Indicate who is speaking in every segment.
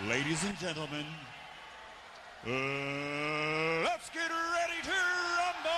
Speaker 1: Ladies and gentlemen, let's get ready to rumble!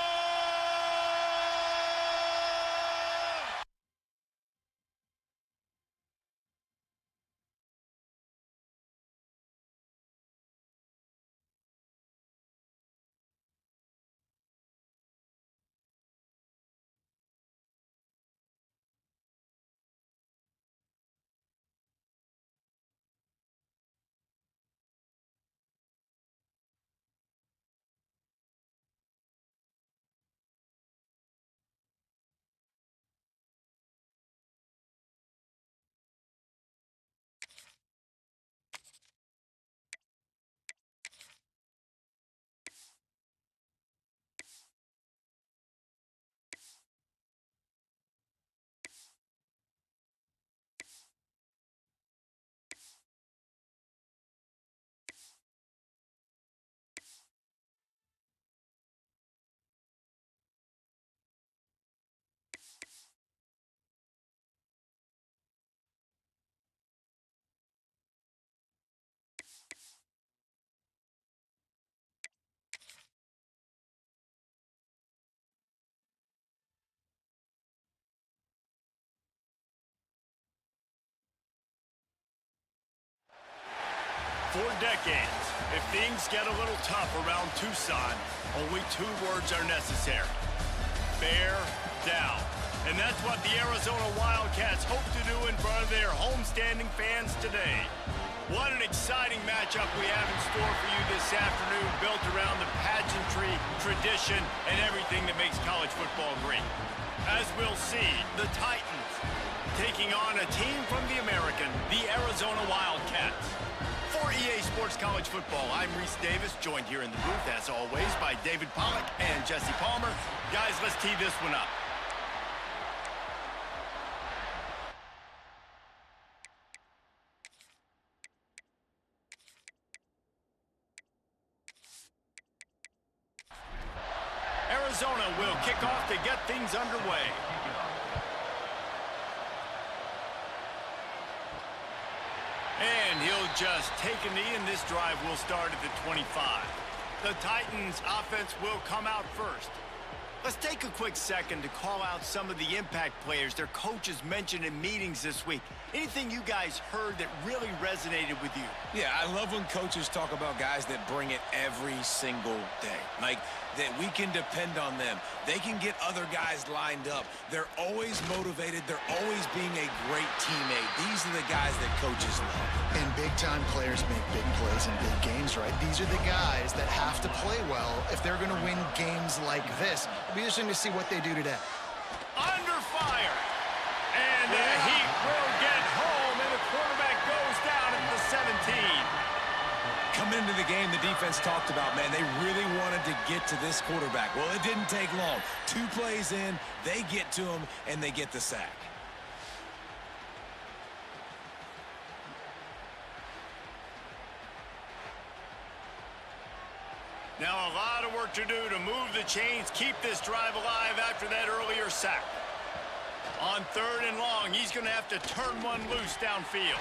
Speaker 2: For decades, if things get a little tough around Tucson, only two words are necessary: bear down. And that's what the Arizona Wildcats hope to do in front of their homestanding fans today. What an exciting matchup we have in store for you this afternoon, built around the pageantry, tradition, and everything that makes college football great. As we'll see, the Titans taking on a team from the American, the Arizona Wildcats. For EA Sports College Football, I'm Reese Davis, joined here in the booth, as always, by David Pollack and Jesse Palmer. Guys, let's tee this one up. Arizona will kick off to get things underway. And he'll just take a knee, and this drive will start at the 25. The Titans' offense will come out first. Let's take a quick second to call out some of the impact players their coaches mentioned in meetings this week. Anything you guys heard that really resonated with you?
Speaker 3: Yeah, I love when coaches talk about guys that bring it every single day. Like, that we can depend on them. They can get other guys lined up. They're always motivated. They're always being a great teammate. These are the guys that coaches love.
Speaker 4: And big-time players make big plays in big games, right? These are the guys that have to play well if they're going to win games like this. It'll be interesting to see what they do today.
Speaker 2: Under fire. And the Heat will get home, and the quarterback goes down at the 17.
Speaker 3: Coming into the game, the defense talked about, man, they really wanted to get to this quarterback. Well, it didn't take long. 2 plays in, they get to him, and they get the sack.
Speaker 2: Now a lot of work to do to move the chains, keep this drive alive after that earlier sack. On 3rd and long, he's going to have to turn one loose downfield.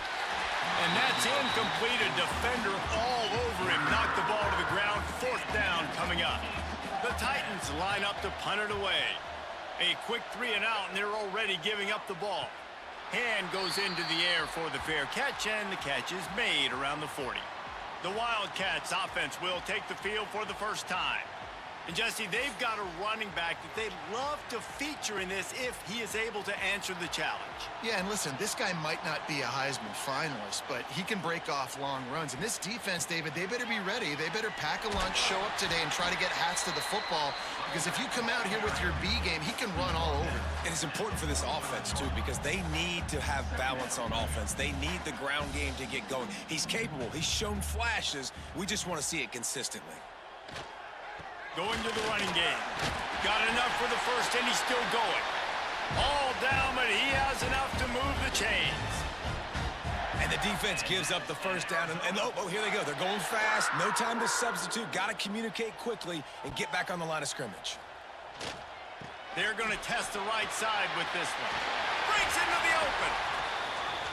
Speaker 2: And that's incomplete. A defender all over him. Knocked the ball to the ground. 4th down coming up. The Titans line up to punt it away. A quick 3 and out, and they're already giving up the ball. Hand goes into the air for the fair catch, and the catch is made around the 40. The Wildcats offense will take the field for the first time. And Jesse, they've got a running back that they'd love to feature in this if he is able to answer the challenge.
Speaker 4: Yeah, and listen, this guy might not be a Heisman finalist, but he can break off long runs. And this defense, David, they better be ready. They better pack a lunch, show up today, and try to get hats to the football. Because if you come out here with your B game, he can run all over.
Speaker 3: And it's important for this offense, too, because they need to have balance on offense. They need the ground game to get going. He's capable. He's shown flashes. We just want to see it consistently.
Speaker 2: Going to the running game. Got enough for the first, and he's still going. All down, but he has enough to move the chains.
Speaker 3: And the defense gives up the first down. And oh, here they go. They're going fast. No time to substitute. Got to communicate quickly and get back on the line of scrimmage.
Speaker 2: They're going to test the right side with this one. Breaks into the open.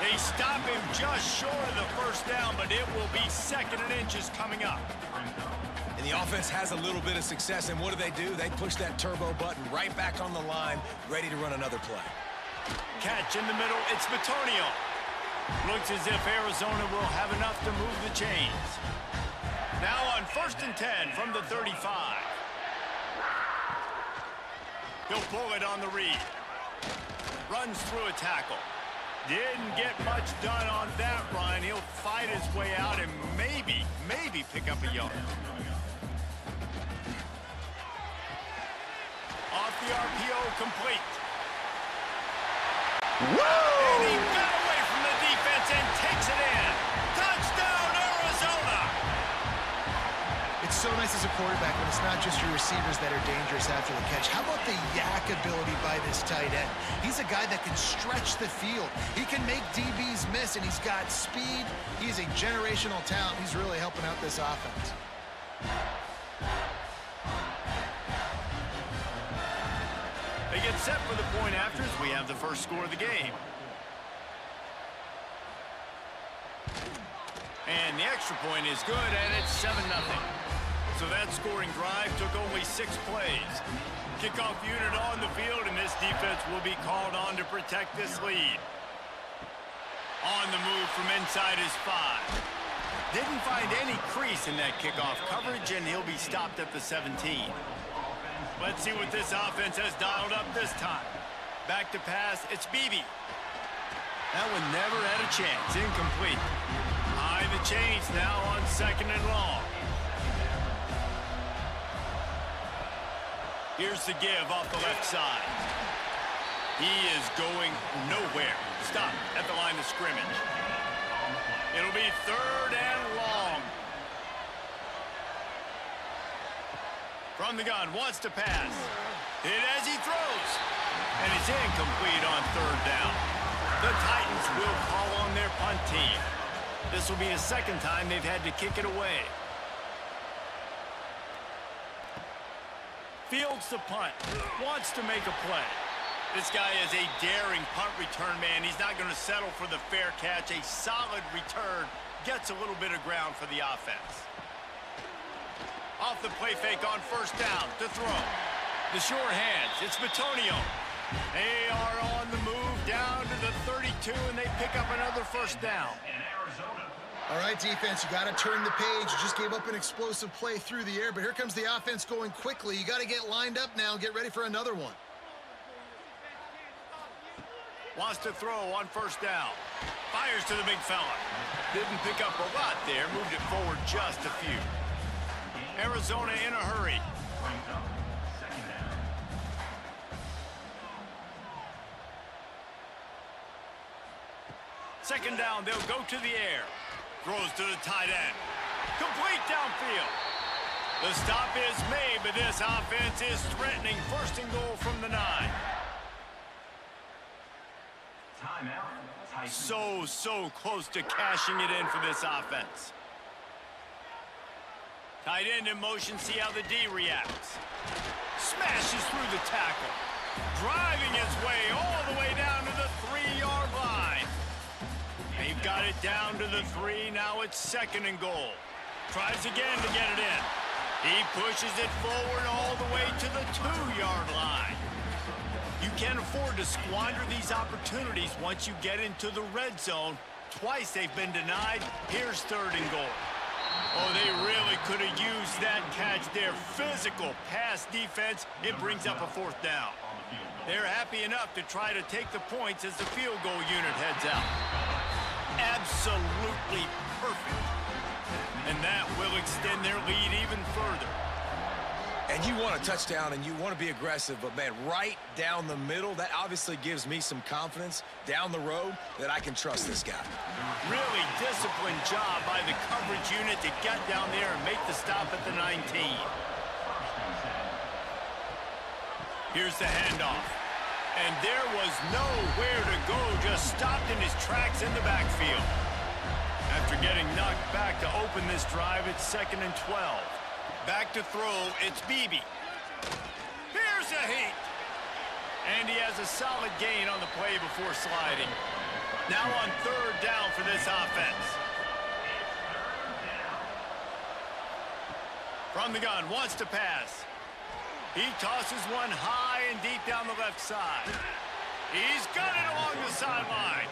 Speaker 2: They stop him just short of the first down, but it will be 2nd and inches coming up.
Speaker 3: And the offense has a little bit of success, and what do? They push that turbo button right back on the line, ready to run another play.
Speaker 2: Catch in the middle, it's Batonio. Looks as if Arizona will have enough to move the chains. Now on 1st and 10 from the 35. He'll pull it on the read. Runs through a tackle. Didn't get much done on that run. He'll fight his way out and maybe pick up a yard. Off the RPO, complete. And he got away from the defense and takes it in. Touchdown, Arizona!
Speaker 4: It's so nice as a quarterback when it's not just your receivers that are dangerous after the catch. How about the yak ability by this tight end? He's a guy that can stretch the field. He can make DBs miss, and he's got speed. He's a generational talent. He's really helping out this offense.
Speaker 2: They get set for the point after as we have the first score of the game. And the extra point is good, and it's 7-0. So that scoring drive took only 6 plays. Kickoff unit on the field, and this defense will be called on to protect this lead. On the move from inside his 5. Didn't find any crease in that kickoff coverage, and he'll be stopped at the 17. Let's see what this offense has dialed up this time. Back to pass, it's Beebe. That one never had a chance, incomplete. High the chains now on 2nd and long. Here's the give off the left side. He is going nowhere. Stop at the line of scrimmage. It'll be 3rd and long. From the gun, wants to pass. Hit as he throws. And it's incomplete on 3rd down. The Titans will call on their punt team. This will be the 2nd time they've had to kick it away. Fields the punt. Wants to make a play. This guy is a daring punt return man. He's not going to settle for the fair catch. A solid return. Gets a little bit of ground for the offense. Off the play fake on 1st down to throw. The sure hands. It's Batonio. They are on the move down to the 32, and they pick up another 1st down.
Speaker 4: All right, defense, you got to turn the page. You just gave up an explosive play through the air, but here comes the offense going quickly. You got to get lined up now and get ready for another one.
Speaker 2: Wants to throw on 1st down. Fires to the big fella. Didn't pick up a lot there. Moved it forward just a few. Arizona in a hurry. Second down, they'll go to the air. Throws to the tight end. Complete downfield. The stop is made, but this offense is threatening 1st and goal from the 9. So close to cashing it in for this offense. Tight end in motion, see how the D reacts. Smashes through the tackle. Driving his way all the way down to the 3-yard line. They've got it down to the 3. Now it's 2nd and goal. Tries again to get it in. He pushes it forward all the way to the 2-yard line. You can't afford to squander these opportunities once you get into the red zone. Twice they've been denied. Here's 3rd and goal. Oh, they really could have used that catch there. Physical pass defense. It brings up a 4th down. They're happy enough to try to take the points as the field goal unit heads out. Absolutely perfect. And that will extend their lead even further.
Speaker 3: And you want a touchdown and you want to be aggressive, but man, right down the middle, that obviously gives me some confidence down the road that I can trust this guy.
Speaker 2: Really disciplined job by the coverage unit to get down there and make the stop at the 19. Here's the handoff. And there was nowhere to go, just stopped in his tracks in the backfield. After getting knocked back to open this drive, it's 2nd and 12. Back to throw, it's Beebe. Here's a heat. And he has a solid gain on the play before sliding. Now on third down for this offense. From the gun, wants to pass. He tosses one high and deep down the left side. He's got it along the sideline.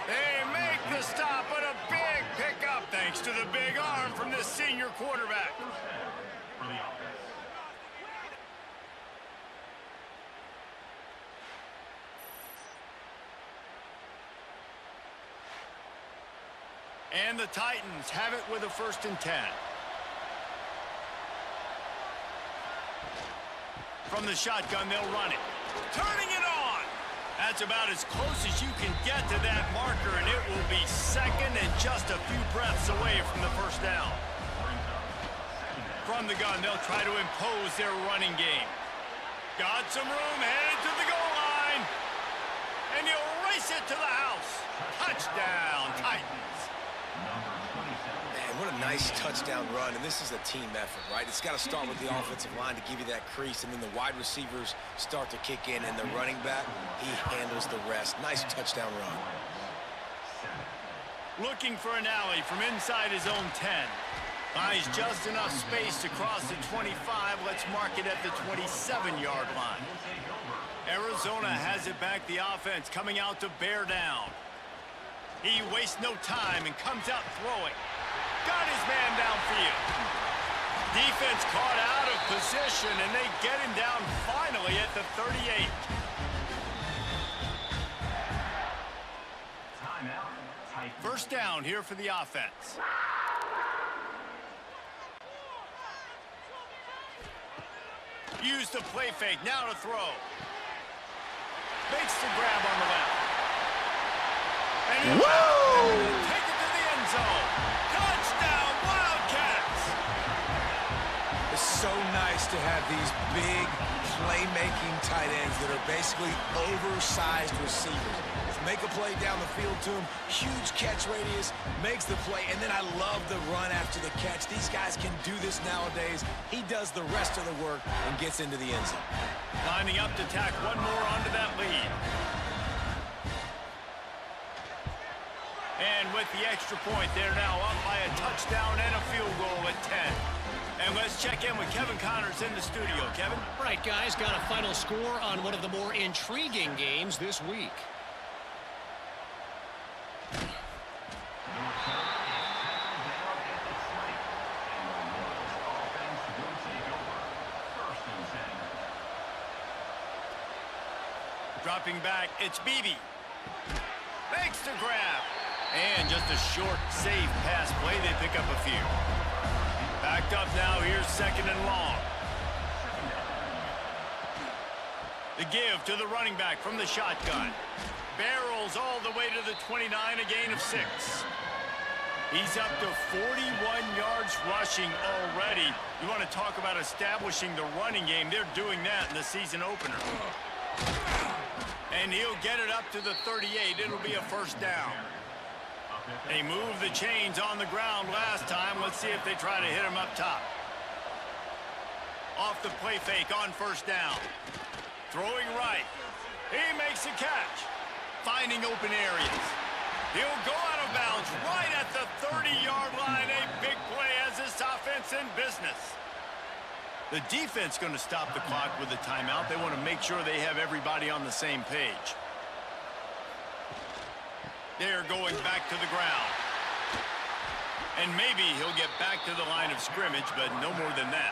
Speaker 2: They make the stop, but a big pickup thanks to the big arm from this senior quarterback. And the Titans have it with a 1st and 10. From the shotgun, they'll run it. Turning it on. That's about as close as you can get to that marker, and it will be second and just a few breaths away from the 1st down. From the gun, they'll try to impose their running game. Got some room, headed to the goal line. And he'll race it to the house. Touchdown, Titans.
Speaker 3: Man, what a nice touchdown run, and this is a team effort, right? It's got to start with the offensive line to give you that crease, and then the wide receivers start to kick in, and the running back, he handles the rest. Nice touchdown run.
Speaker 2: Looking for an alley from inside his own 10. Finds just enough space to cross the 25. Let's mark it at the 27-yard line. Arizona has it back, the offense coming out to bear down. He wastes no time and comes out throwing. Got his man downfield. Defense caught out of position, and they get him down finally at the 38. First down here for the offense. Use the play fake, now to throw. Makes the grab on the left. And take it to the end zone. Touchdown, Wildcats!
Speaker 3: It's so nice to have these big playmaking tight ends that are basically oversized receivers. Make a play down the field to him, huge catch radius, makes the play, and then I love the run after the catch. These guys can do this nowadays. He does the rest of the work and gets into the end zone.
Speaker 2: Lining up to tack one more onto that lead. And with the extra point, they're now up by a touchdown and a field goal at 10. And let's check in with Kevin Connors in the studio. Kevin?
Speaker 5: Right, guys, got a final score on one of the more intriguing games this week.
Speaker 2: Dropping back, it's Beebe. Makes the grab. And just a short, safe pass play. They pick up a few. Backed up now, here's 2nd and long. The give to the running back from the shotgun. Barrels all the way to the 29, a gain of 6. He's up to 41 yards rushing already. You want to talk about establishing the running game. They're doing that in the season opener. And he'll get it up to the 38. It'll be a 1st down. They moved the chains on the ground last time. Let's see if they try to hit him up top. Off the play fake on 1st down. Throwing right. He makes a catch. Finding open areas. He'll go out of bounds right at the 30-yard line. A big play as this offense in business. The defense going to stop the clock with a timeout. They want to make sure they have everybody on the same page. They're going back to the ground. And maybe he'll get back to the line of scrimmage, but no more than that.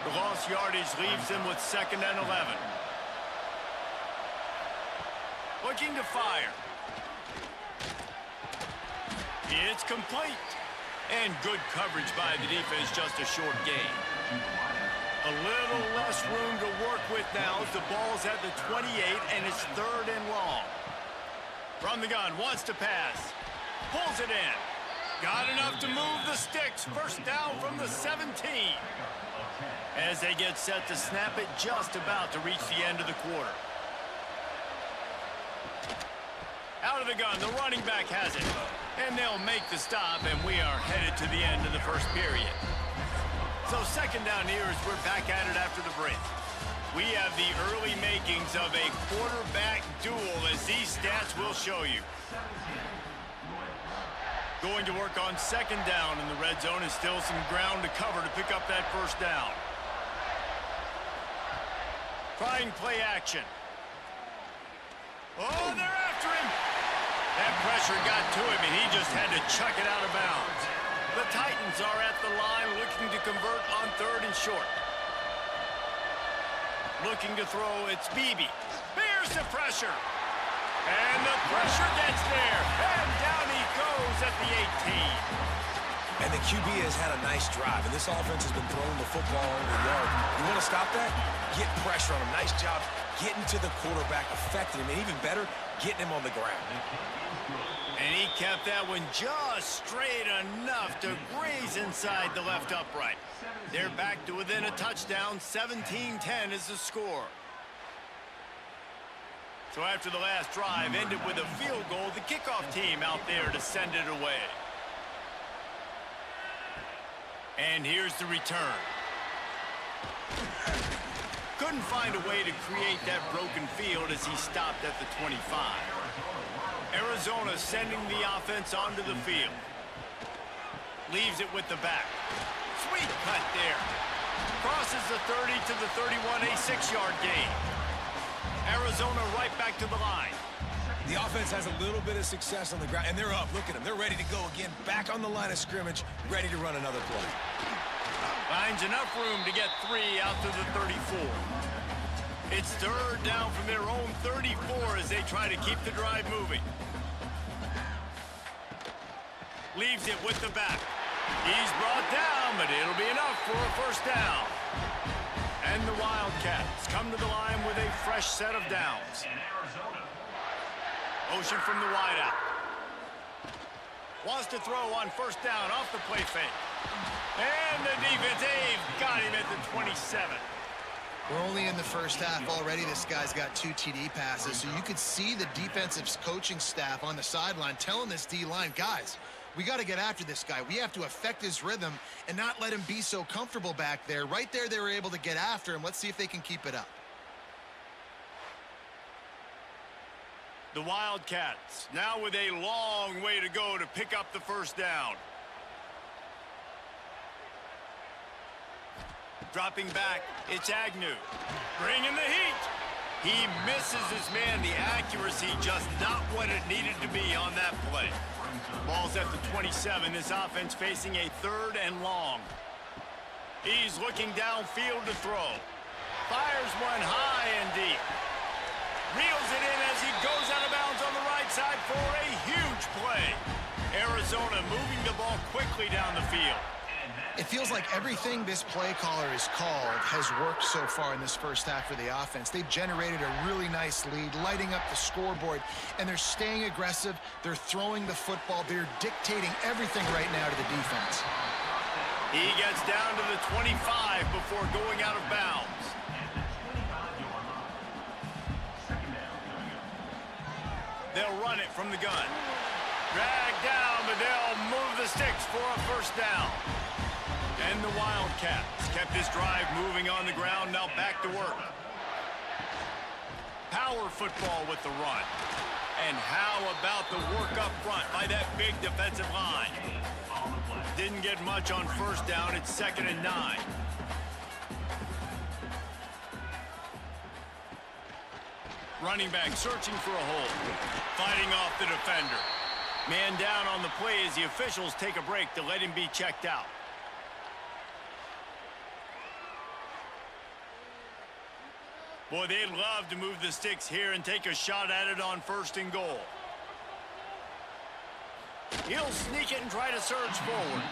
Speaker 2: The lost yardage leaves him with 2nd and 11. Looking to fire. It's complete. And good coverage by the defense, just a short gain. A little less room to work with now as the ball's at the 28 and it's 3rd and long. From the gun, wants to pass. Pulls it in. Got enough to move the sticks. 1st down from the 17. As they get set to snap it, just about to reach the end of the quarter. Out of the gun, the running back has it. And they'll make the stop, and we are headed to the end of the 1st period. So 2nd down here as we're back at it after the break. We have the early makings of a quarterback duel, as these stats will show you. Going to work on second down in the red zone, is still some ground to cover to pick up that first down. Trying play action. Oh, they're after him. That pressure got to him, and he just had to chuck it out of bounds. The Titans are at the line looking to convert on third and short. Looking to throw, it's Beebe. Here's the pressure. And the pressure gets there. And down he goes at the 18.
Speaker 3: And the QB has had a nice drive, and this offense has been throwing the football over the yard. You want to stop that? Get pressure on him. Nice job getting to the quarterback, affecting him, and even better, getting him on the ground.
Speaker 2: And he kept that one just straight enough to graze inside the left upright. They're back to within a touchdown. 17-10 is the score. So after the last drive ended with a field goal, the kickoff team out there to send it away. And here's the return. Couldn't find a way to create that broken field as he stopped at the 25. Arizona sending the offense onto the field. Leaves it with the back. Sweet cut there. Crosses the 30 to the 31, a 6-yard gain. Arizona right back to the line.
Speaker 3: The offense has a little bit of success on the ground, and they're up. Look at them. They're ready to go again. Back on the line of scrimmage, ready to run another play.
Speaker 2: Finds enough room to get 3 out to the 34. It's third down from their own 34 as they try to keep the drive moving. Leaves it with the back. He's brought down, but it'll be enough for a first down. And the Wildcats come to the line with a fresh set of downs. Motion from the wideout. Wants to throw on first down off the play fake. And the defense, they've got him at the 27.
Speaker 4: We're only in the first half already. This guy's got 2 TD passes, so you could see the defensive coaching staff on the sideline telling this D-line, guys, we got to get after this guy. We have to affect his rhythm and not let him be so comfortable back there. Right there, they were able to get after him. Let's see if they can keep it up.
Speaker 2: The Wildcats now with a long way to go to pick up the first down. Dropping back, it's Agnew. Bringing the heat. He misses his man. The accuracy just not what it needed to be on that play. Ball's at the 27. This offense facing a third and long. He's looking downfield to throw. Fires one high and deep. Reels it in as he goes out of bounds on the right side for a huge play. Arizona moving the ball quickly down the field.
Speaker 4: It feels like everything this play caller has called has worked so far in this first half for the offense. They've generated a really nice lead, lighting up the scoreboard, and they're staying aggressive. They're throwing the football. They're dictating everything right now to the defense.
Speaker 2: He gets down to the 25 before going out of bounds. They'll run it from the gun. Drag down, but they'll move the sticks for a first down. And the Wildcats kept this drive moving on the ground, now back to work. Power football with the run. And how about the work up front by that big defensive line? Didn't get much on first down. It's 2nd and 9. Running back searching for a hole. Fighting off the defender. Man down on the play as the officials take a break to let him be checked out. Boy, they'd love to move the sticks here and take a shot at it on 1st and goal. He'll sneak it and try to surge forward.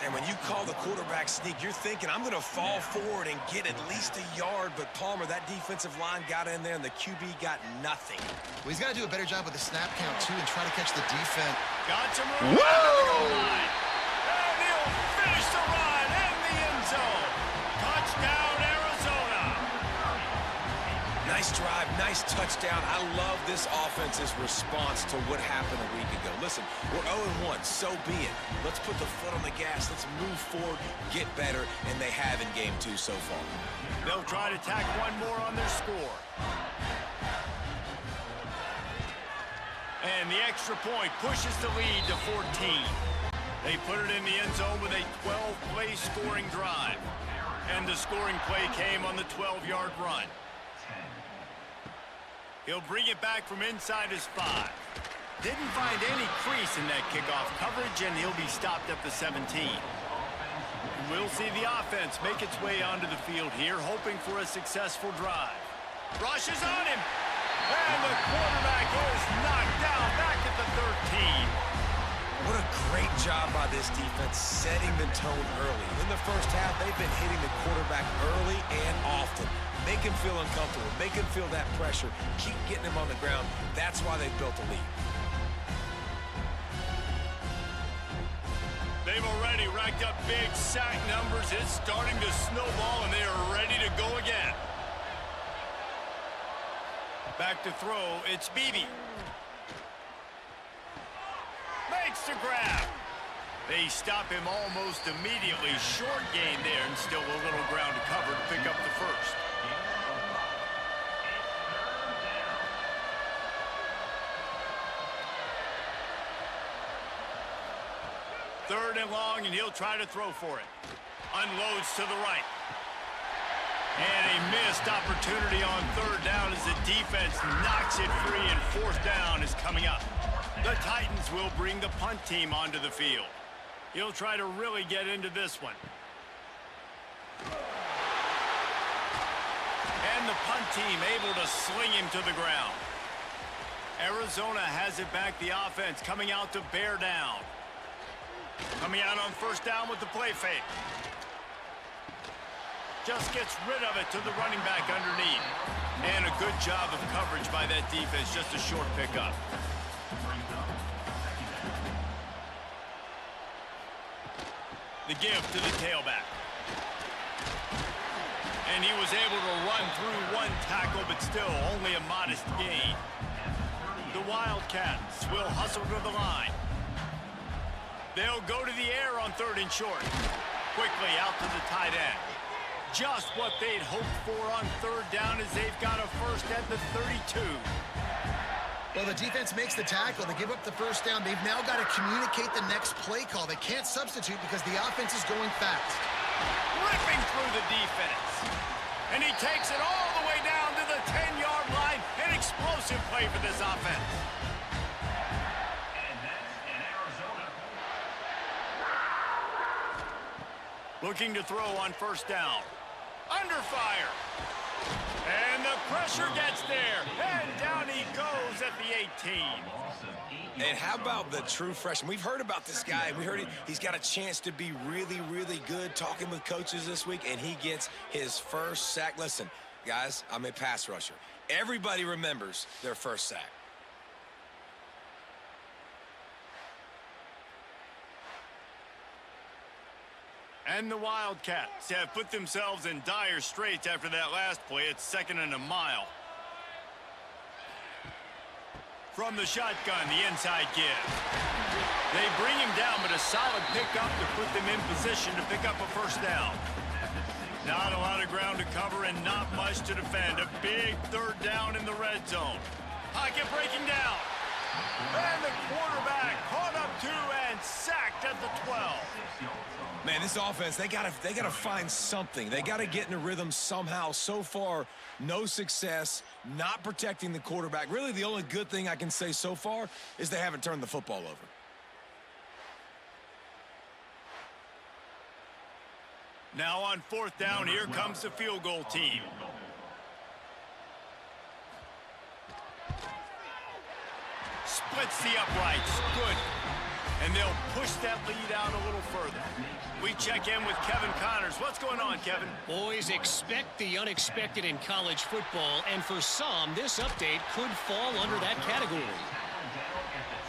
Speaker 3: And when you call the quarterback sneak, you're thinking, I'm going to fall forward and get at least a yard. But Palmer, that defensive line got in there, and the QB got nothing.
Speaker 4: Well, he's got to do a better job with the snap count, too, and try to catch the defense.
Speaker 2: Got some room. Whoa! And he'll finish the run in the end zone. Touchdown, Arizona.
Speaker 3: Nice drive, nice touchdown. I love this offense's response to what happened a week ago. Listen, we're 0-1, so be it. Let's put the foot on the gas. Let's move forward, get better, and they have in game 2 so far.
Speaker 2: They'll try to tack one more on their score. And the extra point pushes the lead to 14. They put it in the end zone with a 12-play scoring drive. And the scoring play came on the 12-yard run. He'll bring it back from inside his 5. Didn't find any crease in that kickoff coverage, and he'll be stopped at the 17. We'll see the offense make its way onto the field here, hoping for a successful drive. Rush is on him. And the quarterback is knocked down back at the 13.
Speaker 3: What a great job by this defense setting the tone early. In the first half, they've been hitting the quarterback early and often. Make him feel uncomfortable. Make him feel that pressure. Keep getting him on the ground. That's why they've built a lead.
Speaker 2: They've already racked up big sack numbers. It's starting to snowball, and they are ready to go again. Back to throw, it's Beebe. Makes the grab. They stop him almost immediately. Short gain there, and still a little ground to cover to pick up the first. Third and long, and he'll try to throw for it. Unloads to the right. And a missed opportunity on third down as the defense knocks it free, and fourth down is coming up. The Titans will bring the punt team onto the field. He'll try to really get into this one. And the punt team able to sling him to the ground. Arizona has it back, the offense coming out to bear down. Coming out on first down with the play fake. Just gets rid of it to the running back underneath. And a good job of coverage by that defense, just a short pickup. The give to the tailback. And he was able to run through one tackle, but still only a modest gain. The Wildcats will hustle to the line. They'll go to the air on third and short. Quickly out to the tight end. Just what they'd hoped for on third down, as they've got a first at the 32.
Speaker 4: Well, the defense makes the tackle. They give up the first down. They've now got to communicate the next play call. They can't substitute because the offense is going fast.
Speaker 2: Ripping through the defense. And he takes it all the way down to the 10-yard line. An explosive play for this offense. Looking to throw on first down. Under fire. And the pressure gets there. And down he goes at the 18.
Speaker 3: And how about the true freshman? We've heard about this guy. We heard he's got a chance to be really, really good, talking with coaches this week, and he gets his first sack. Listen, guys, I'm a pass rusher. Everybody remembers their first sack.
Speaker 2: And the Wildcats have put themselves in dire straits after that last play. It's 2nd and a mile. From the shotgun, the inside give. They bring him down, but a solid pickup to put them in position to pick up a first down. Not a lot of ground to cover and not much to defend. A big third down in the red zone. Pocket breaking down. And the quarterback caught up to and sacked at the 12.
Speaker 3: Man, this offense, they gotta find something. They gotta get in a rhythm somehow. So far, no success, not protecting the quarterback. Really, the only good thing I can say so far is they haven't turned the football over.
Speaker 2: Now on fourth down, here comes the field goal team. Splits the uprights. Good. And they'll push that lead out a little further. We check in with Kevin Connors. What's going on, Kevin?
Speaker 5: Boys, expect the unexpected in college football, and for some, this update could fall under that category.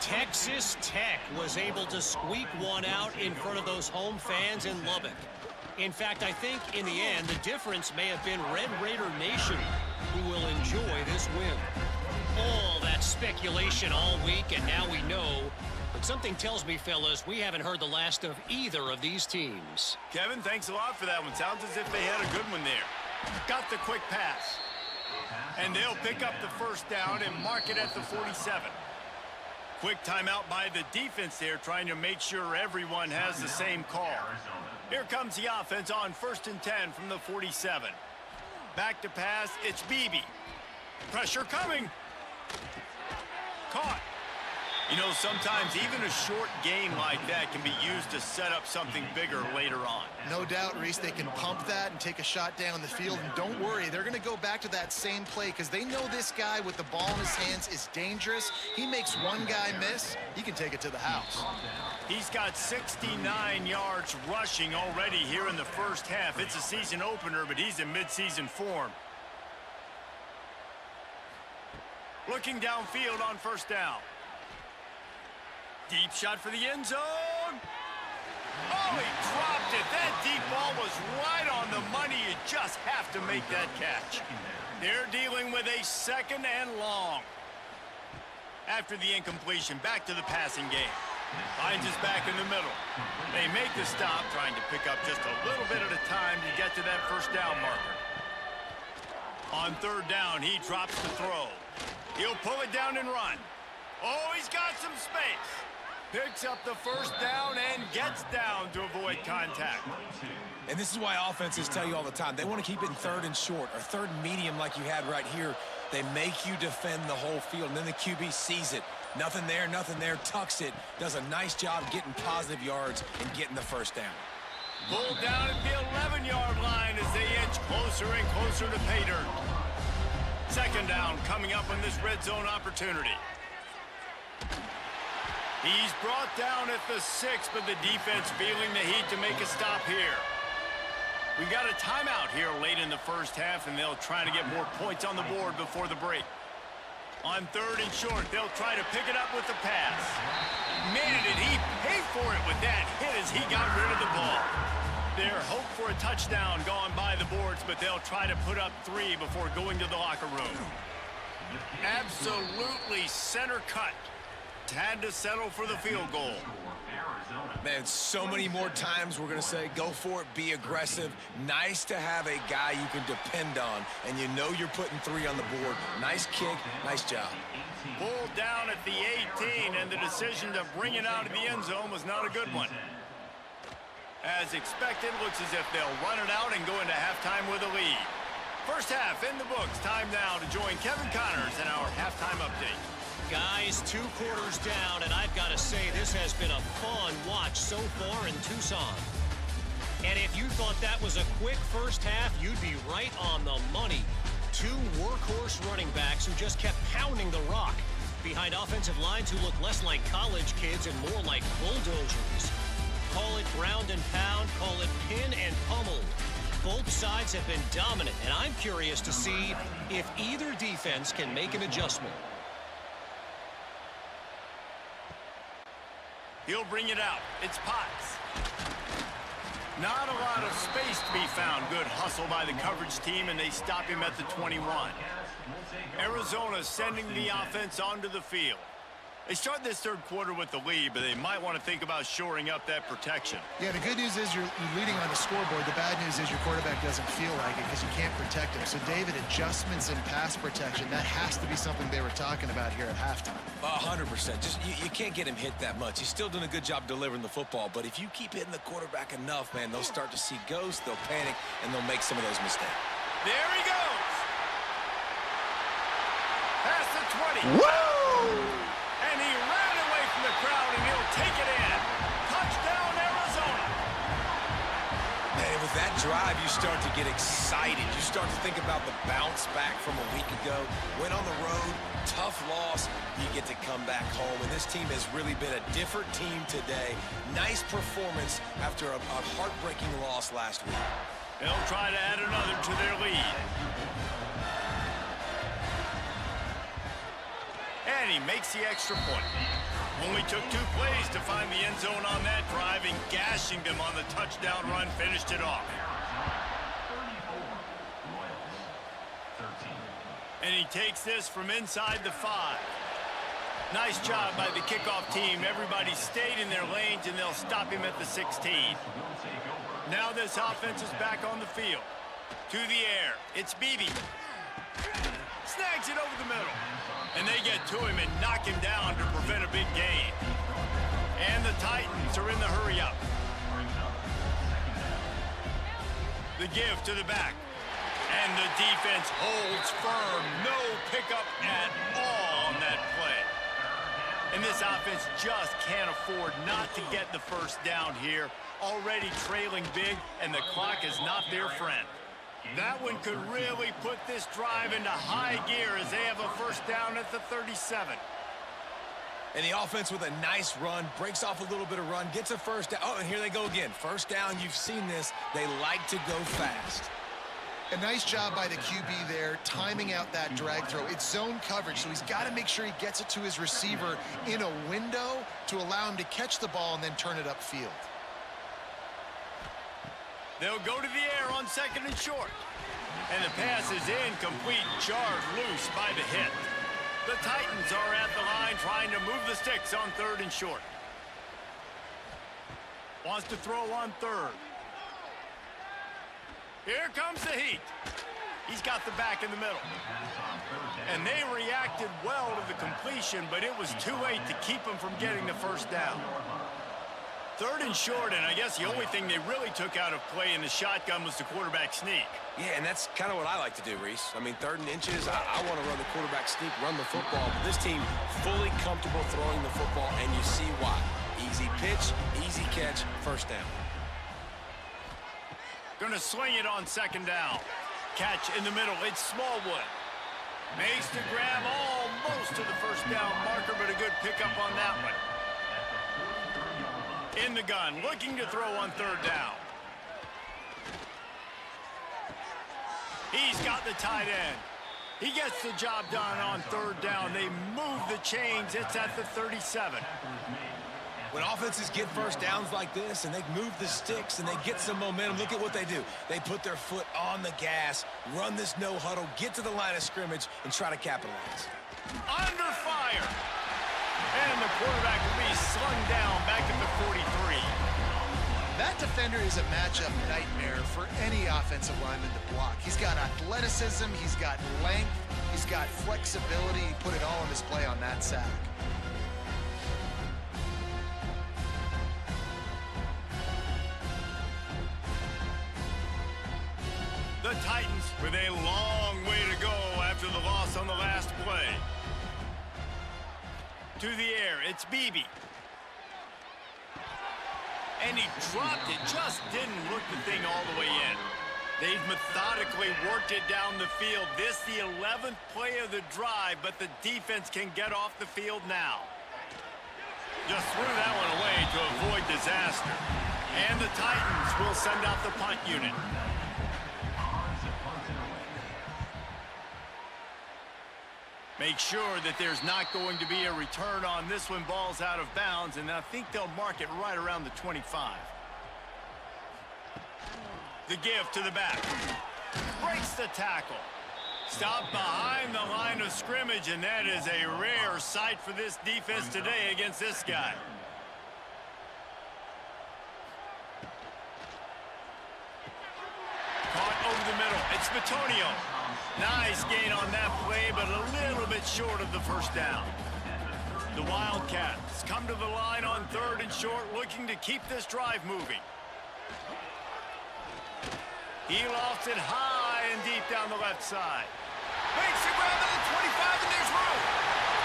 Speaker 5: Texas Tech was able to squeak one out in front of those home fans in Lubbock. In fact, I think in the end, the difference may have been Red Raider Nation. who will enjoy this win. All that speculation all week, and now we know. But something tells me, fellas, we haven't heard the last of either of these teams.
Speaker 2: Kevin, thanks a lot for that one. Sounds as if they had a good one there. Got the quick pass. And they'll pick up the first down and mark it at the 47. Quick timeout by the defense there, trying to make sure everyone has the same call. Here comes the offense on 1st and 10 from the 47. Back to pass, it's Beebe. Pressure coming. Caught. You know, sometimes even a short game like that can be used to set up something bigger later on.
Speaker 4: No doubt, Reese, they can pump that and take a shot down the field. And don't worry, they're going to go back to that same play because they know this guy with the ball in his hands is dangerous. He makes one guy miss, he can take it to the house.
Speaker 2: He's got 69 yards rushing already here in the first half. It's a season opener, but he's in midseason form. Looking downfield on 1st down. Deep shot for the end zone. Oh, he dropped it. That deep ball was right on the money. You just have to make that catch. They're dealing with a 2nd and long. After the incompletion, back to the passing game. Finds us back in the middle. They make the stop, trying to pick up just a little bit at a time to get to that 1st down marker. On 3rd down, he drops the throw. He'll pull it down and run. Oh, he's got some space. Picks up the 1st down and gets down to avoid contact.
Speaker 3: And this is why offenses tell you all the time, they want to keep it in 3rd and short or 3rd and medium like you had right here. They make you defend the whole field, and then the QB sees it. Nothing there, tucks it, does a nice job getting positive yards and getting the 1st down.
Speaker 2: Pulled down at the 11-yard line as they inch closer and closer to pay dirt. 2nd down coming up on this red zone opportunity. He's brought down at the 6, but the defense feeling the heat to make a stop here. We've got a timeout here late in the first half, and they'll try to get more points on the board before the break. On 3rd and short, they'll try to pick it up with the pass. Man, did he pay for it with that hit as he got rid of the ball. Their hope for a touchdown gone by the boards, but they'll try to put up 3 before going to the locker room. Absolutely center cut. Had to settle for the field goal.
Speaker 3: Man, so many more times we're going to say, go for it, be aggressive. Nice to have a guy you can depend on, and you know you're putting 3 on the board. Nice kick, nice job.
Speaker 2: Pulled down at the 18, and the decision to bring it out of the end zone was not a good one. As expected, looks as if they'll run it out and go into halftime with a lead. First half in the books. Time now to join Kevin Connors in our halftime update.
Speaker 5: Guys, 2 quarters down, and I've got to say this has been a fun watch so far in Tucson. And if you thought that was a quick first half, you'd be right on the money. 2 workhorse running backs who just kept pounding the rock behind offensive lines who look less like college kids and more like bulldozers. Call it ground and pound, call it pin and pummel. Both sides have been dominant, and I'm curious to see if either defense can make an adjustment.
Speaker 2: He'll bring it out. It's Potts. Not a lot of space to be found. Good hustle by the coverage team, and they stop him at the 21. Arizona sending the offense onto the field. They start this 3rd quarter with the lead, but they might want to think about shoring up that protection.
Speaker 4: Yeah, the good news is you're leading on the scoreboard. The bad news is your quarterback doesn't feel like it because you can't protect him. So, David, adjustments in pass protection, that has to be something they were talking about here at halftime.
Speaker 3: 100%. Just you can't get him hit that much. He's still doing a good job delivering the football, but if you keep hitting the quarterback enough, man, they'll start to see ghosts, they'll panic, and they'll make some of those mistakes.
Speaker 2: There he goes. Past the 20. Woo! And he ran away from the crowd, and he'll take it in. Touchdown, Arizona.
Speaker 3: Man, with that drive, you start to get excited. You start to think about the bounce back from a week ago. Went on the road, tough loss. You get to come back home, and this team has really been a different team today. Nice performance after a heartbreaking loss last week.
Speaker 2: They'll try to add another to their lead. And he makes the extra point. Only took 2 plays to find the end zone on that drive, and gashing them on the touchdown run finished it off. And he takes this from inside the 5. Nice job by the kickoff team. Everybody stayed in their lanes, and they'll stop him at the 16. Now this offense is back on the field. To the air. It's Beebe. Snags it over the middle. And they get to him and knock him down to prevent a big gain. And the Titans are in the hurry-up. The give to the back. And the defense holds firm. No pickup at all on that play. And this offense just can't afford not to get the first down here. Already trailing big, and the clock is not their friend. That one could really put this drive into high gear as they have a first down at the 37.
Speaker 3: And the offense with a nice run, breaks off a little bit of run, gets a first down. Oh, and here they go again. First down, you've seen this. They like to go fast.
Speaker 4: A nice job by the QB there, timing out that drag throw. It's zone coverage, so he's got to make sure he gets it to his receiver in a window to allow him to catch the ball and then turn it upfield.
Speaker 2: They'll go to the air on 2nd and short. And the pass is incomplete, jarred loose by the hit. The Titans are at the line trying to move the sticks on 3rd and short. Wants to throw on 3rd. Here comes the heat. He's got the back in the middle. And they reacted well to the completion, but it was too late to keep him from getting the first down. 3rd and short, and I guess the only thing they really took out of play in the shotgun was the quarterback sneak.
Speaker 3: Yeah, and that's kind of what I like to do, Reese. I mean, 3rd and inches, I want to run the quarterback sneak, run the football. But this team fully comfortable throwing the football, and you see why. Easy pitch, easy catch, first down.
Speaker 2: Going to swing it on 2nd down. Catch in the middle. It's Smallwood. Makes the grab almost to the first down marker, but a good pickup on that one. In the gun, looking to throw on 3rd down. He's got the tight end. He gets the job done on 3rd down. They move the chains. It's at the 37.
Speaker 3: When offenses get first downs like this and they move the sticks and they get some momentum, look at what they do. They put their foot on the gas, run this no huddle, get to the line of scrimmage, and try to capitalize.
Speaker 2: Under fire. And the quarterback will be slung down back at the 43.
Speaker 4: That defender is a matchup nightmare for any offensive lineman to block. He's got athleticism, he's got length, he's got flexibility. He put it all on display on that sack.
Speaker 2: The Titans with a long way to go after the loss on the last play. To the air, it's Beebe. And he dropped it, just didn't look the thing all the way in. They've methodically worked it down the field. This the 11th play of the drive, but the defense can get off the field now. Just threw that one away to avoid disaster. And the Titans will send out the punt unit. Make sure that there's not going to be a return on this one. Ball's out of bounds, and I think they'll mark it right around the 25. The give to the back. Breaks the tackle. Stopped behind the line of scrimmage, and that is a rare sight for this defense today against this guy. Caught over the middle. It's Batonio. Nice gain on that play, but a little bit short of the first down. The Wildcats come to the line on 3rd and short, looking to keep this drive moving. He lofts it high and deep down the left side. Makes the grab at the 25, and there's room.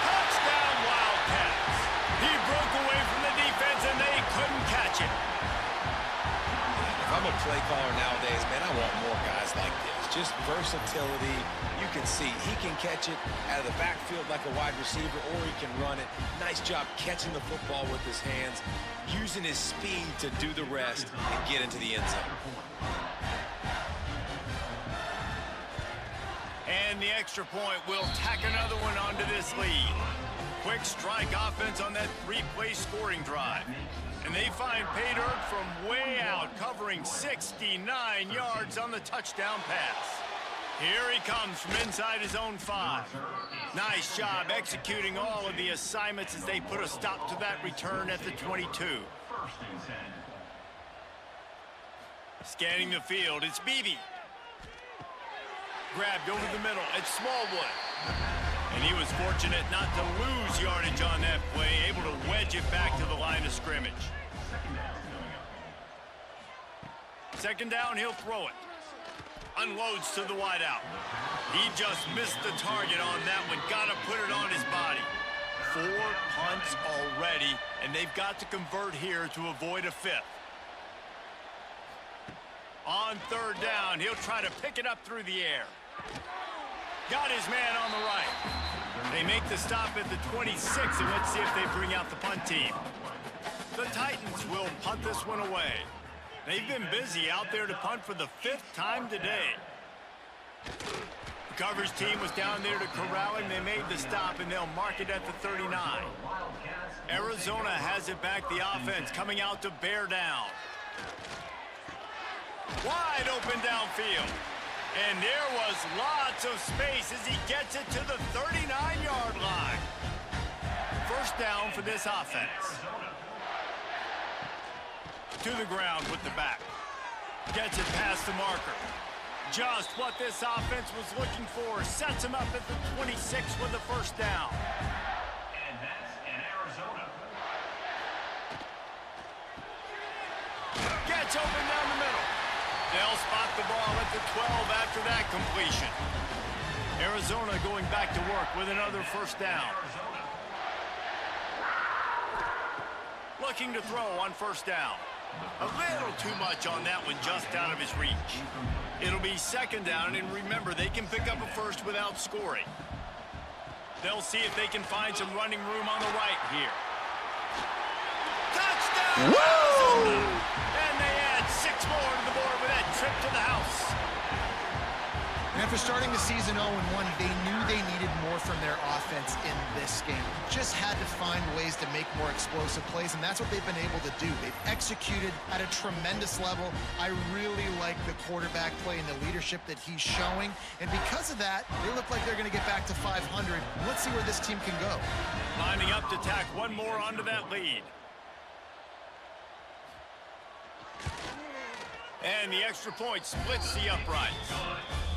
Speaker 2: Touchdown, Wildcats. He broke away from the defense, and they couldn't catch it.
Speaker 3: If I'm a play caller nowadays, man, I want more guys like this. Just versatility. You can see he can catch it out of the backfield like a wide receiver, or he can run it. Nice job catching the football with his hands, using his speed to do the rest and get into the end zone.
Speaker 2: And the extra point will tack another one onto this lead. Quick strike offense on that 3-play scoring drive. And they find pay dirt from way out, covering 69 yards on the touchdown pass. Here he comes from inside his own 5. Nice job executing all of the assignments as they put a stop to that return at the 22. Scanning the field, it's Beebe. Grabbed over the middle, it's Smallwood. And he was fortunate not to lose yardage on that play, able to wedge it back to the line of scrimmage. Second down, he'll throw it. Unloads to the wideout. He just missed the target on that one. Got to put it on his body. 4 punts already, and they've got to convert here to avoid a 5th. On third down, he'll try to pick it up through the air. Got his man on the right. They make the stop at the 26, and let's see if they bring out the punt team. The Titans will punt this one away. They've been busy out there to punt for the 5th time today. The coverage team was down there to corral him. They made the stop, and they'll mark it at the 39. Arizona has it back. The offense coming out to bear down. Wide open downfield. And there was lots of space as he gets it to the 39-yard line. First down for this offense. To the ground with the back. Gets it past the marker. Just what this offense was looking for. Sets him up at the 26 with the first down.
Speaker 6: And that's in Arizona.
Speaker 2: Gets open down the middle. They'll spot the ball at the 12 after that completion. Arizona going back to work with another first down. Looking to throw on first down. A little too much on that one, just out of his reach. It'll be second down, and remember, they can pick up a first without scoring. They'll see if they can find some running room on the right here. Touchdown! Arizona! And they add 6 more to the board with that trip to the house.
Speaker 4: And after starting the season 0-1, they knew they needed more from their offense in this game. Just had to find ways to make more explosive plays, and that's what they've been able to do. They've executed at a tremendous level. I really like the quarterback play and the leadership that he's showing. And because of that, they look like they're going to get back to 500. Let's see where this team can go.
Speaker 2: Lining up to tack one more onto that lead. And the extra point splits the uprights.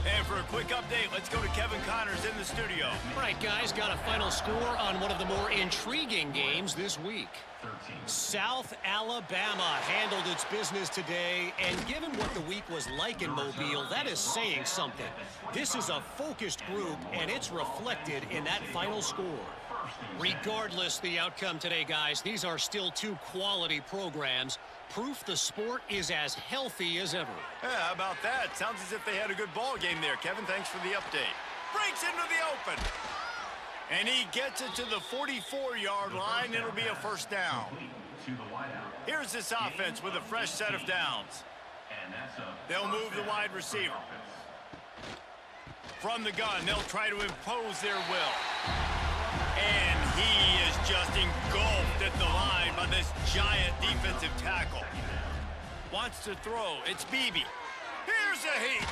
Speaker 2: And for a quick update, let's go to Kevin Connors in the studio.
Speaker 5: All right, guys, got a final score on one of the more intriguing games this week. South Alabama handled its business today, and given what the week was like in Mobile, that is saying something. This is a focused group, and it's reflected in that final score. Regardless the outcome today, guys, these are still 2 quality programs. Proof the sport is as healthy as ever.
Speaker 2: Yeah, how about that? Sounds as if they had a good ball game there. Kevin, thanks for the update. Breaks into the open. And he gets it to the 44-yard line. It'll be a first down. Here's this offense with a fresh set of downs. They'll move the wide receiver. From the gun, they'll try to impose their will. And he is just engulfed at the line by this giant defensive tackle. Wants to throw. It's Beebe. Here's a heat.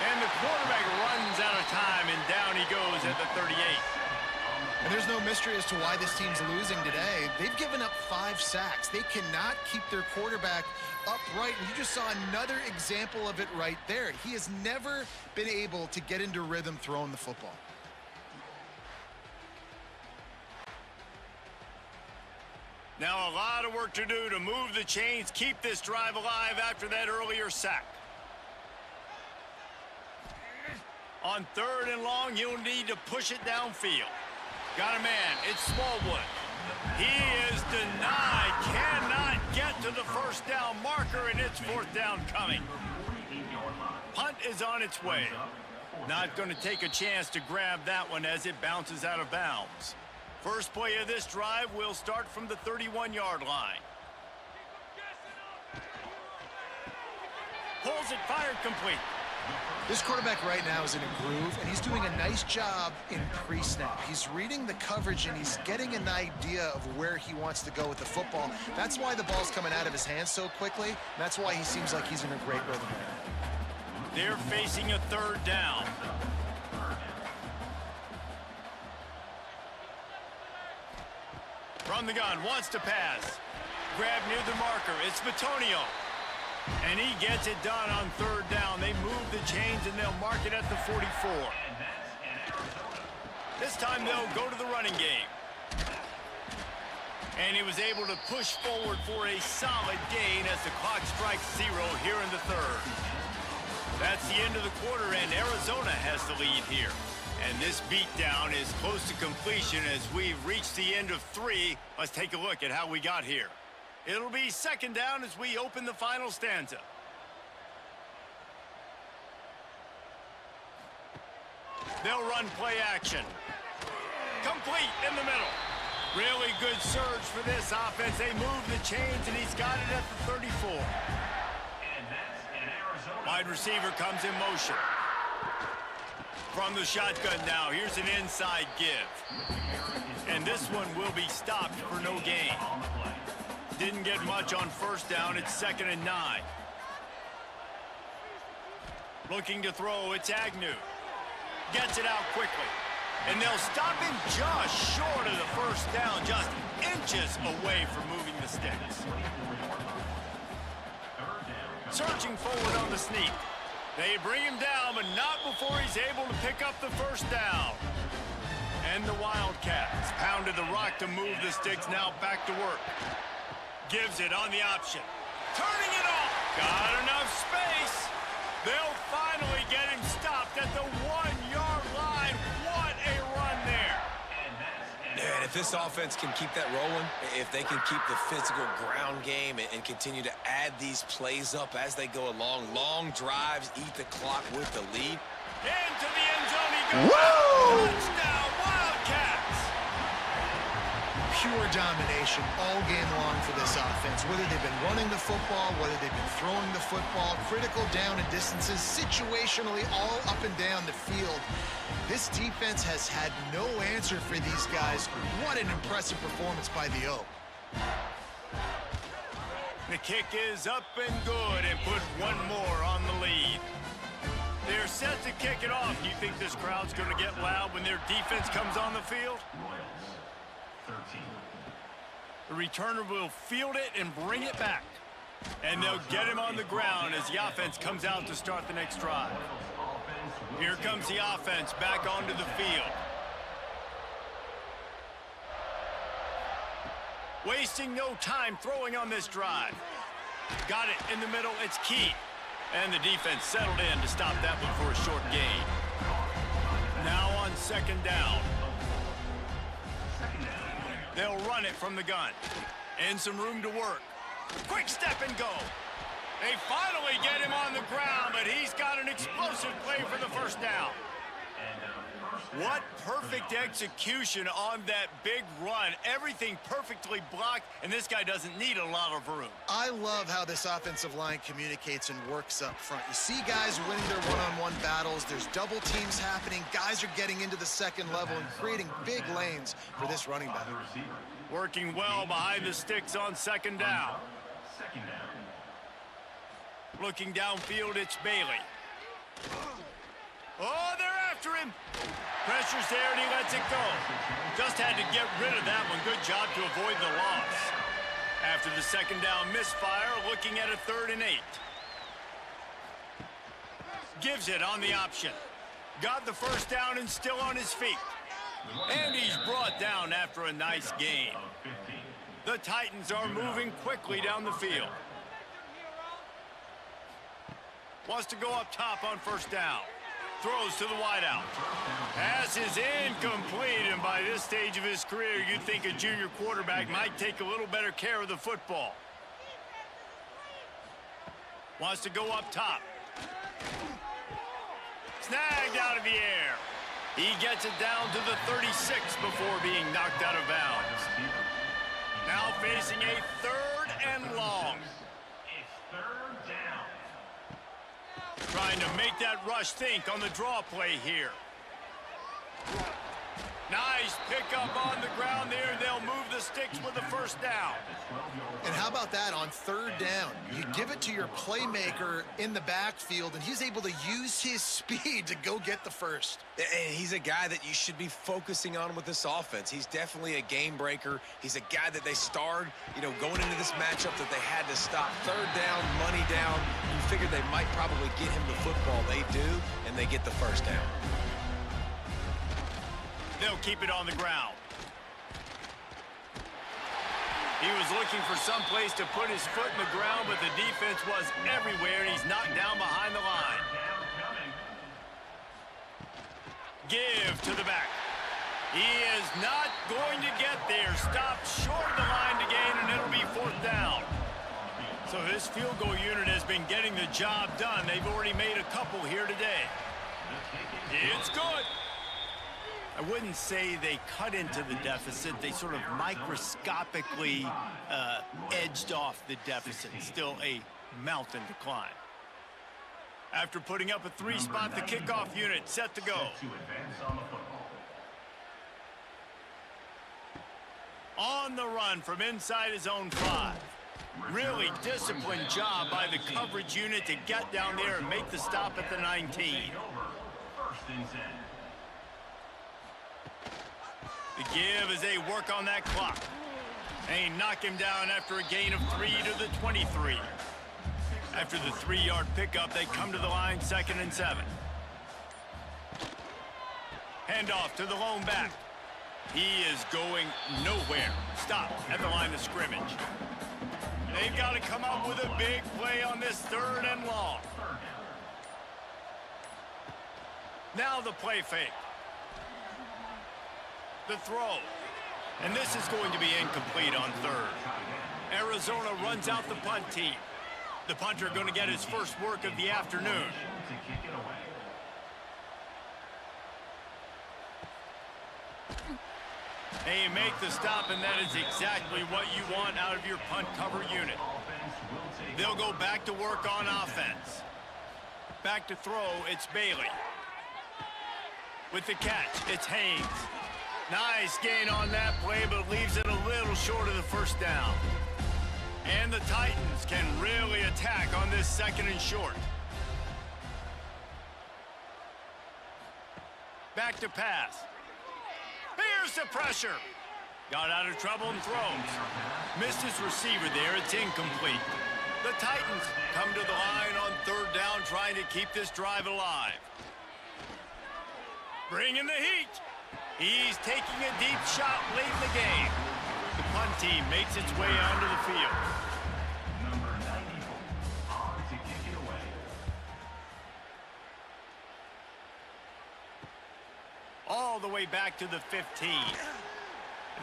Speaker 2: And the quarterback runs out of time, and down he goes at the 38.
Speaker 4: And there's no mystery as to why this team's losing today. They've given up 5 sacks. They cannot keep their quarterback upright. And you just saw another example of it right there. He has never been able to get into rhythm throwing the football.
Speaker 2: Now a lot of work to do to move the chains, keep this drive alive after that earlier sack. On third and long, you'll need to push it downfield. Got a man, it's Smallwood. He is denied, cannot get to the first down marker, and it's 4th down coming. Punt is on its way. Not going to take a chance to grab that one as it bounces out of bounds. First play of this drive will start from the 31-yard line. Pulls it, fired, complete.
Speaker 4: This quarterback right now is in a groove, and he's doing a nice job in pre-snap. He's reading the coverage, and he's getting an idea of where he wants to go with the football. That's why the ball's coming out of his hands so quickly. That's why he seems like he's in a great rhythm right now.
Speaker 2: They're facing a third down. From the gun, wants to pass. Grab near the marker. It's Batonio. And he gets it done on third down. They move the chains and they'll mark it at the 44. This time they'll go to the running game. And he was able to push forward for a solid gain as the clock strikes 0 here in the third. That's the end of the quarter, and Arizona has the lead here. And this beatdown is close to completion as we've reached the end of 3. Let's take a look at how we got here. It'll be second down as we open the final stanza. They'll run play action. Complete in the middle. Really good surge for this offense. They move the chains, and he's got it at the 34.
Speaker 6: And that's an Arizona.
Speaker 2: Wide receiver comes in motion. From the shotgun now, here's an inside give. And this one will be stopped for no gain. Didn't get much on first down. It's 2nd and 9. Looking to throw, it's Agnew. Gets it out quickly. And they'll stop him just short of the first down, just inches away from moving the sticks. Searching forward on the sneak. They bring him down, but not before he's able to pick up the first down. And the Wildcats pounded the rock to move the sticks, now back to work. Gives it on the option. Turning it off. Got enough space. They'll finally get him stopped at the 1-yard line. What a run there.
Speaker 3: Yeah, and if this offense can keep that rolling, if they can keep the physical ground game and continue to add these plays up as they go along, long drives, eat the clock with the lead.
Speaker 2: Into the end zone he goes. Woo! Touchdown, Wildcats.
Speaker 4: Pure domination all game long for this offense. Whether they've been running the football, whether they've been throwing the football, critical down and distances, situationally all up and down the field. This defense has had no answer for these guys. What an impressive performance by the O.
Speaker 2: The kick is up and good and put one more on the lead. They're set to kick it off. Do you think this crowd's going to get loud when their defense comes on the field?
Speaker 6: Royals, 13.
Speaker 2: The returner will field it and bring it back. And they'll get him on the ground as the offense comes out to start the next drive. Here comes the offense back onto the field. Wasting no time throwing on this drive. Got it in the middle. It's key. And the defense settled in to stop that one for a short gain. Now on 2nd down. They'll run it from the gun. And some room to work. Quick step and go. They finally get him on the ground, but he's got an explosive play for the first down. What perfect execution on that big run. Everything perfectly blocked, and this guy doesn't need a lot of room.
Speaker 4: I love how this offensive line communicates and works up front. You see guys winning their one-on-one battles. There's double teams happening. Guys are getting into the second level and creating big lanes for this running back.
Speaker 2: Working well behind the sticks on 2nd down. Looking downfield, it's Bailey. Oh, they're after him. Pressure's there, and he lets it go. Just had to get rid of that one. Good job to avoid the loss. After the 2nd down misfire, looking at a 3rd and 8. Gives it on the option. Got the first down and still on his feet. And he's brought down after a nice gain. The Titans are moving quickly down the field. Wants to go up top on 1st down. Throws to the wideout. Pass is incomplete, and by this stage of his career, you'd think a junior quarterback might take a little better care of the football. Wants to go up top. Snagged out of the air. He gets it down to the 36 before being knocked out of bounds. Now facing a 3rd and long.
Speaker 6: It's 3rd down.
Speaker 2: Trying to make that rush think on the draw play here. Nice pickup on the ground there. They'll move the sticks with the first down.
Speaker 4: And how about that on third down? You give it to your playmaker in the backfield, and he's able to use his speed to go get the first.
Speaker 3: And he's a guy that you should be focusing on with this offense. He's definitely a game breaker. He's a guy that they starred, going into this matchup that they had to stop. Third down, money down. You figured they might probably get him the football. They do, and they get the first down.
Speaker 2: They'll keep it on the ground. He was looking for some place to put his foot in the ground, but the defense was everywhere, and he's knocked down behind the line. Give to the back. He is not going to get there. Stopped short of the line to gain, and it'll be fourth down. So this field goal unit has been getting the job done. They've already made a couple here today. It's good. I wouldn't say they cut into the deficit. They sort of microscopically edged off the deficit. Still a mountain to climb. After putting up a three-spot, the kickoff unit set to go. On the run from inside his own 5. Really disciplined job by the coverage unit to get down there and make the stop at the 19. The give as they work on that clock. They knock him down after a gain of 3 to the 23. After the 3-yard pickup, they come to the line, 2nd and 7. Handoff to the lone back. He is going nowhere. Stop at the line of scrimmage. They've got to come up with a big play on this 3rd and long. Now the play fake. The throw. And this is going to be incomplete on 3rd. Arizona runs out the punt team. The punter going to get his first work of the afternoon. They make the stop, and that is exactly what you want out of your punt cover unit. They'll go back to work on offense. Back to throw, it's Bailey. With the catch, it's Haynes. Nice gain on that play, but leaves it a little short of the first down. And the Titans can really attack on this 2nd and short. Back to pass. Here's the pressure. Got out of trouble and throws. Missed his receiver there. It's incomplete. The Titans come to the line on 3rd down, trying to keep this drive alive. Bring in the heat. He's taking a deep shot late in the game. The punt team makes its way onto the field.
Speaker 6: Number 94 on to kick it away.
Speaker 2: All the way back to the 15.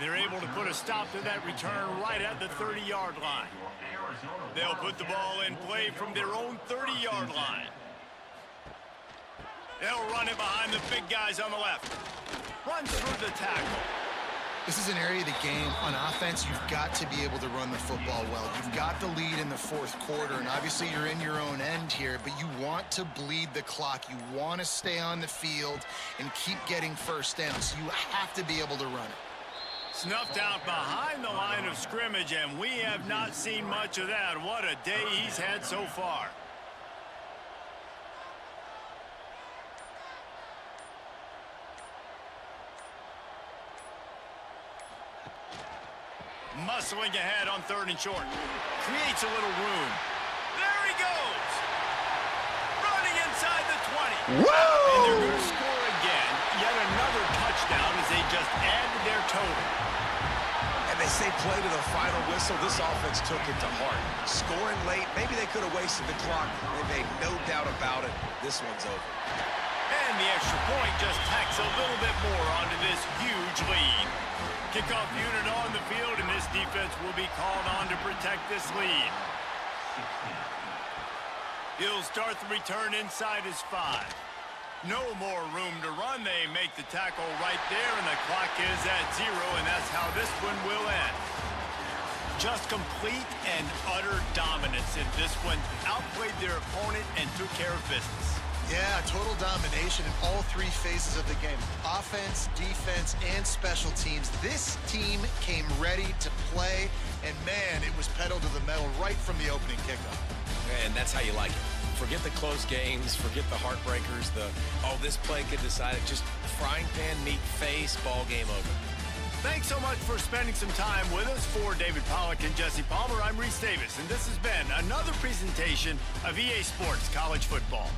Speaker 2: They're able to put a stop to that return right at the 30-yard line. They'll put the ball in play from their own 30-yard line. They'll run it behind the big guys on the left. Runs through the tackle.
Speaker 4: This is an area of the game. On offense, you've got to be able to run the football well. You've got the lead in the 4th quarter, and obviously you're in your own end here, but you want to bleed the clock. You want to stay on the field and keep getting first down, so you have to be able to run it.
Speaker 2: Snuffed out behind the line of scrimmage, and we have not seen much of that. What a day he's had so far. Muscling ahead on 3rd and short. Creates a little room. There he goes. Running inside the 20.
Speaker 3: Woo!
Speaker 2: And they're going to score again. Yet another touchdown as they just add to their total.
Speaker 3: And they say play to the final whistle. This offense took it to heart. Scoring late, maybe they could have wasted the clock. They made no doubt about it. This one's over.
Speaker 2: And the extra point just tacks a little bit more onto this huge lead. Kickoff unit on the field, and this defense will be called on to protect this lead. He'll start the return inside his 5. No more room to run. They make the tackle right there, and the clock is at 0, and that's how this one will end. Just complete and utter dominance in this one. Outplayed their opponent and took care of business.
Speaker 4: Yeah, total domination in all three phases of the game. Offense, defense, and special teams. This team came ready to play, and man, it was pedal to the metal right from the opening kickoff.
Speaker 3: And that's how you like it. Forget the close games, forget the heartbreakers, this play could decide it. Just frying pan, meat face, ball game over.
Speaker 2: Thanks so much for spending some time with us. For David Pollack and Jesse Palmer, I'm Reese Davis, and this has been another presentation of EA Sports College Football.